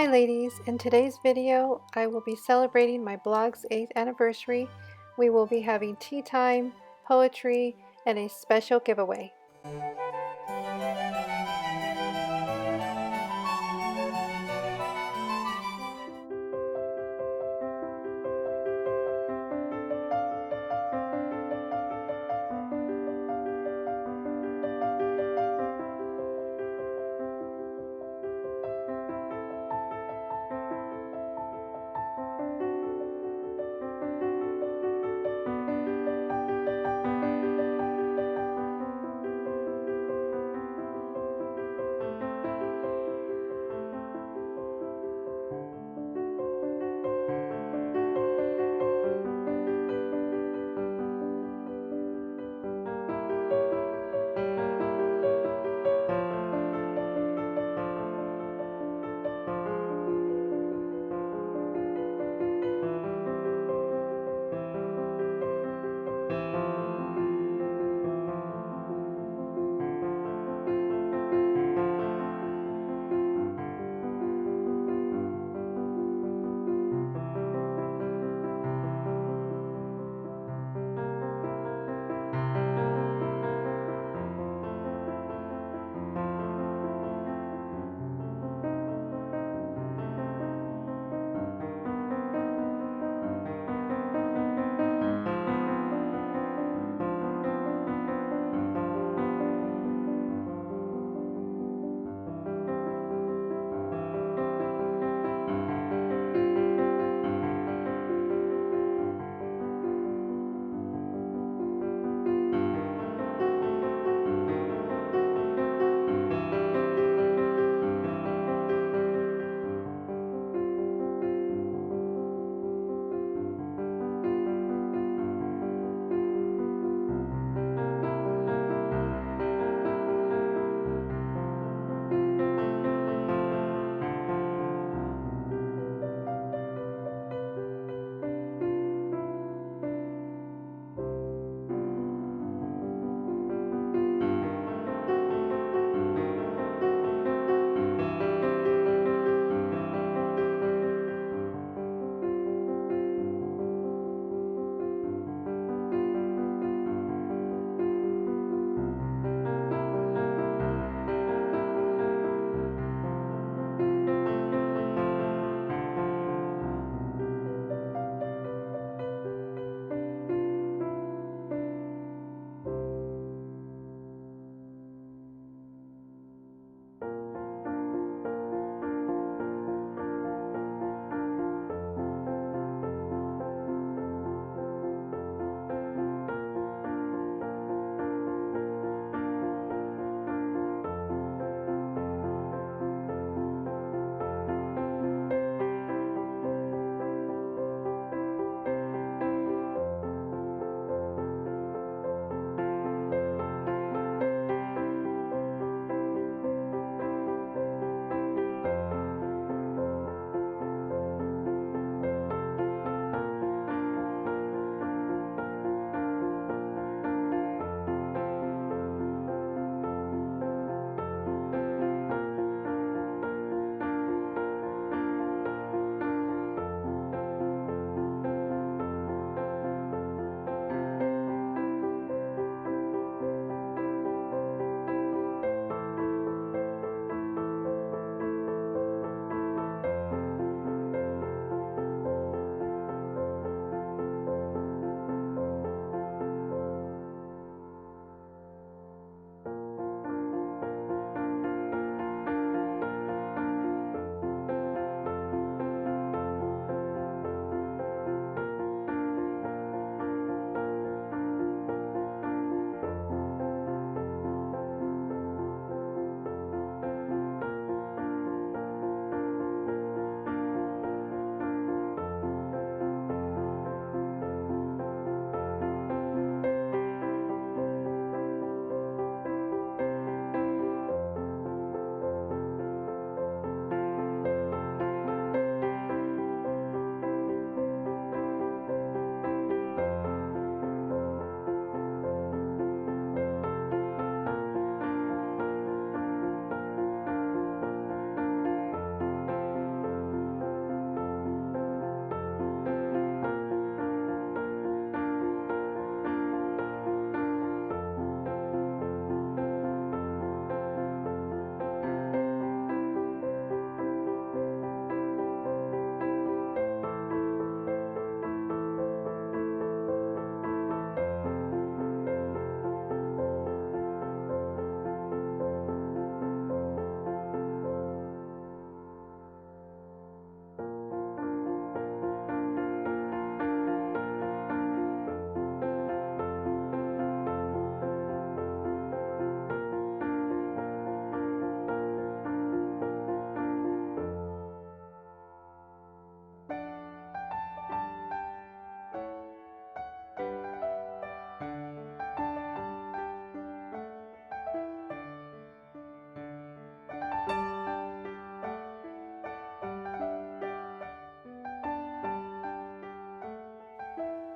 Hi ladies, in today's video I will be celebrating my blog's 8th anniversary. We will be having tea time, poetry, and a special giveaway.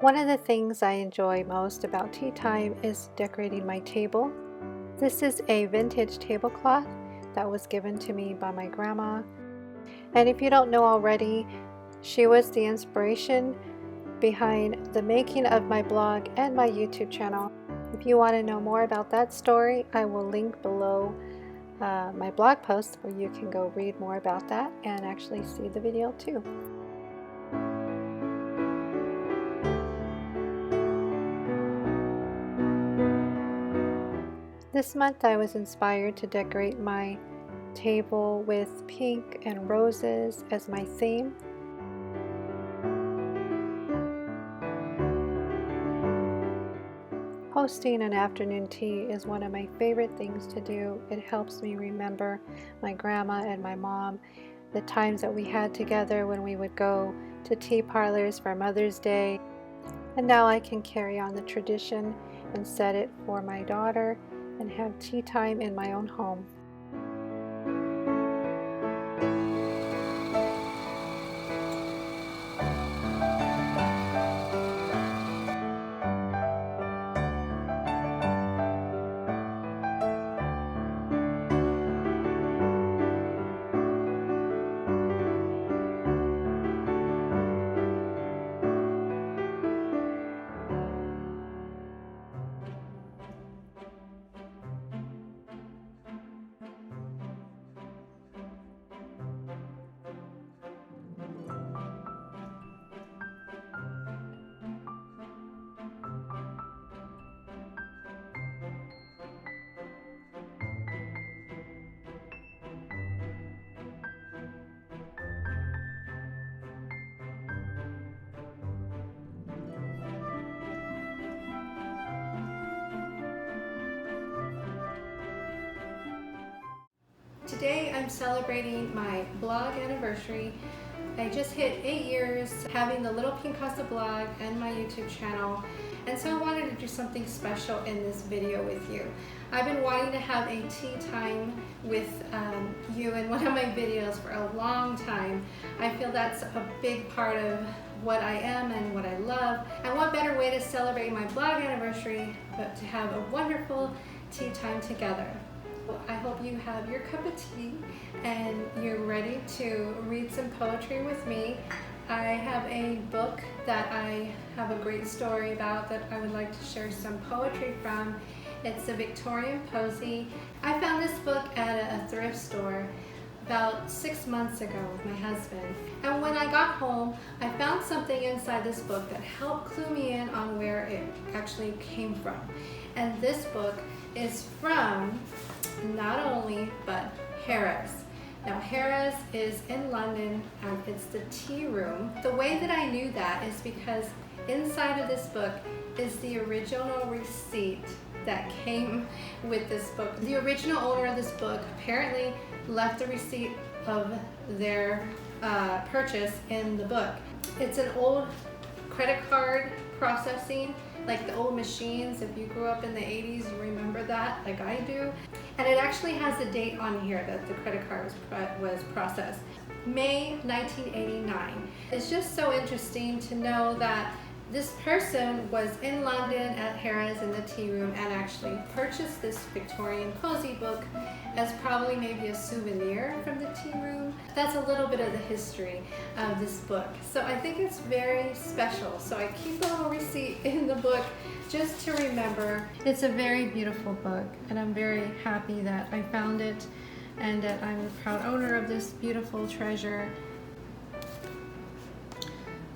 One of the things I enjoy most about tea time is decorating my table. This is a vintage tablecloth that was given to me by my grandma. And if you don't know already, she was the inspiration behind the making of my blog and my YouTube channel. If you want to know more about that story, I will link below my blog post where you can go read more about that and actually see the video too. This month I was inspired to decorate my table with pink and roses as my theme. Hosting an afternoon tea is one of my favorite things to do. It helps me remember my grandma and my mom, the times that we had together when we would go to tea parlors for Mother's Day. And now I can carry on the tradition and set it for my daughter and have tea time in my own home. Today I'm celebrating my blog anniversary. I just hit 8 years having the Little Pink Casa blog and my YouTube channel, and so I wanted to do something special in this video with you. I've been wanting to have a tea time with you in one of my videos for a long time. I feel that's a big part of what I am and what I love. And what better way to celebrate my blog anniversary but to have a wonderful tea time together. I hope you have your cup of tea and you're ready to read some poetry with me. I have a book that I have a great story about that I would like to share some poetry from. It's the Victorian Posey. I found this book at a thrift store about 6 months ago with my husband. And when I got home, I found something inside this book that helped clue me in on where it actually came from. And this book is from not only but Harris. Now Harris is in London and it's the tea room. The way that I knew that is because inside of this book is the original receipt that came with this book. The original owner of this book apparently left the receipt of their purchase in the book. It's an old credit card processing, like the old machines. If you grew up in the 80s, you remember that, like I do. And it actually has a date on here that the credit card was processed. May 1989. It's just so interesting to know that this person was in London at Harris in the tea room and actually purchased this Victorian Posey book as probably maybe a souvenir from the tea room. That's a little bit of the history of this book. So I think it's very special. So I keep a little receipt in the book just to remember. It's a very beautiful book and I'm very happy that I found it and that I'm the proud owner of this beautiful treasure.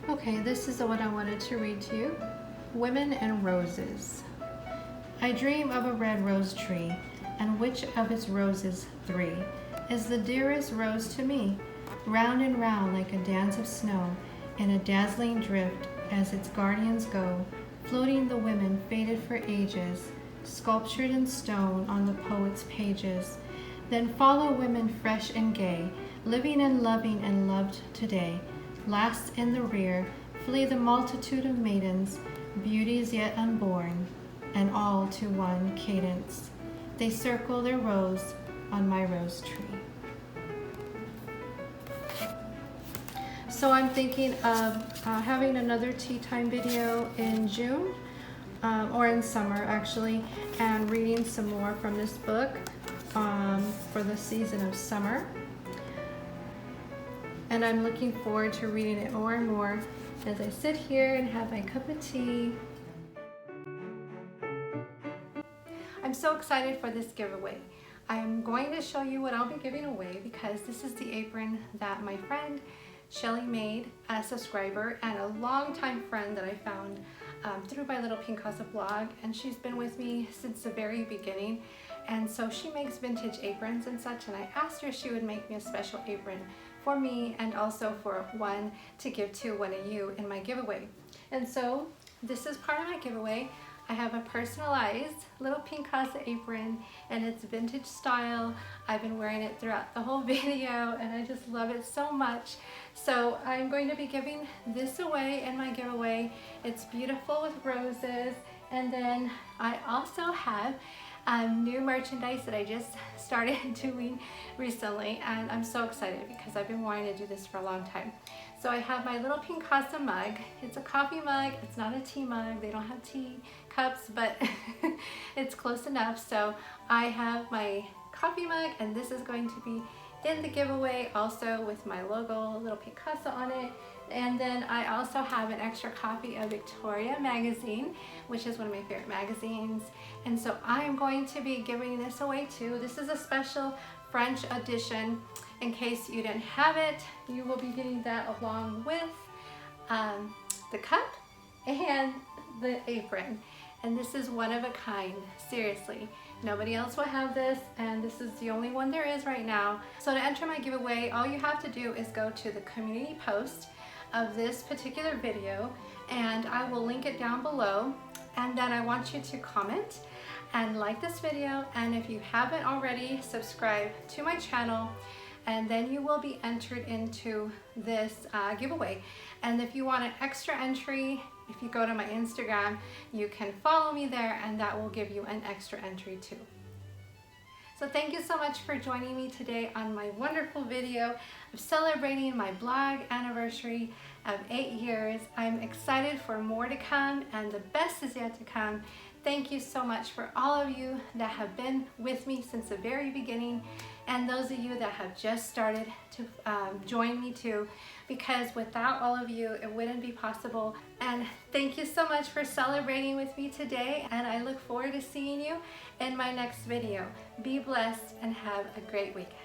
Okay, this is the one I wanted to read to you. Women and Roses. I dream of a red rose tree, and which of its roses three is the dearest rose to me? Round and round like a dance of snow, in a dazzling drift as its guardians go, floating the women fated for ages, sculptured in stone on the poet's pages. Then follow women fresh and gay, living and loving and loved today. Last in the rear flee the multitude of maidens, beauties yet unborn, and all to one cadence. They circle their rose on my rose tree. So I'm thinking of having another tea time video in June, or in summer actually, and reading some more from this book for the season of summer. And I'm looking forward to reading it more and more as I sit here and have my cup of tea. I'm so excited for this giveaway. I'm going to show you what I'll be giving away because this is the apron that my friend Shelly made, a subscriber and a longtime friend that I found through my Little Pink Casa blog, and she's been with me since the very beginning. And so she makes vintage aprons and such, and I asked her if she would make me a special apron for me and also for one to give to one of you in my giveaway. And so this is part of my giveaway. I have a personalized Little Pink Casa apron, and it's vintage style. I've been wearing it throughout the whole video and I just love it so much. So I'm going to be giving this away in my giveaway. It's beautiful with roses, and then I also have new merchandise that I just started doing recently, and I'm so excited because I've been wanting to do this for a long time. So I have my Little Pink Casa mug. It's a coffee mug. It's not a tea mug. They don't have tea cups, but it's close enough. So I have my coffee mug, and this is going to be in the giveaway also with my logo, Little Pink Casa, on it. And then I also have an extra copy of Victorian magazine, which is one of my favorite magazines. And so I'm going to be giving this away too. This is a special French edition. In case you didn't have it, you will be getting that along with the cup and the apron. And this is one of a kind, seriously. Nobody else will have this, and this is the only one there is right now. So to enter my giveaway, all you have to do is go to the community post of this particular video, and I will link it down below. And then I want you to comment and like this video, and if you haven't already, subscribe to my channel, and then you will be entered into this giveaway. And if you want an extra entry, if you go to my Instagram, you can follow me there, and that will give you an extra entry too. So thank you so much for joining me today on my wonderful video of celebrating my blog anniversary of 8 years. I'm excited for more to come, and the best is yet to come. Thank you so much for all of you that have been with me since the very beginning, and those of you that have just started to join me too, because without all of you, it wouldn't be possible. And thank you so much for celebrating with me today, and I look forward to seeing you in my next video. Be blessed and have a great weekend.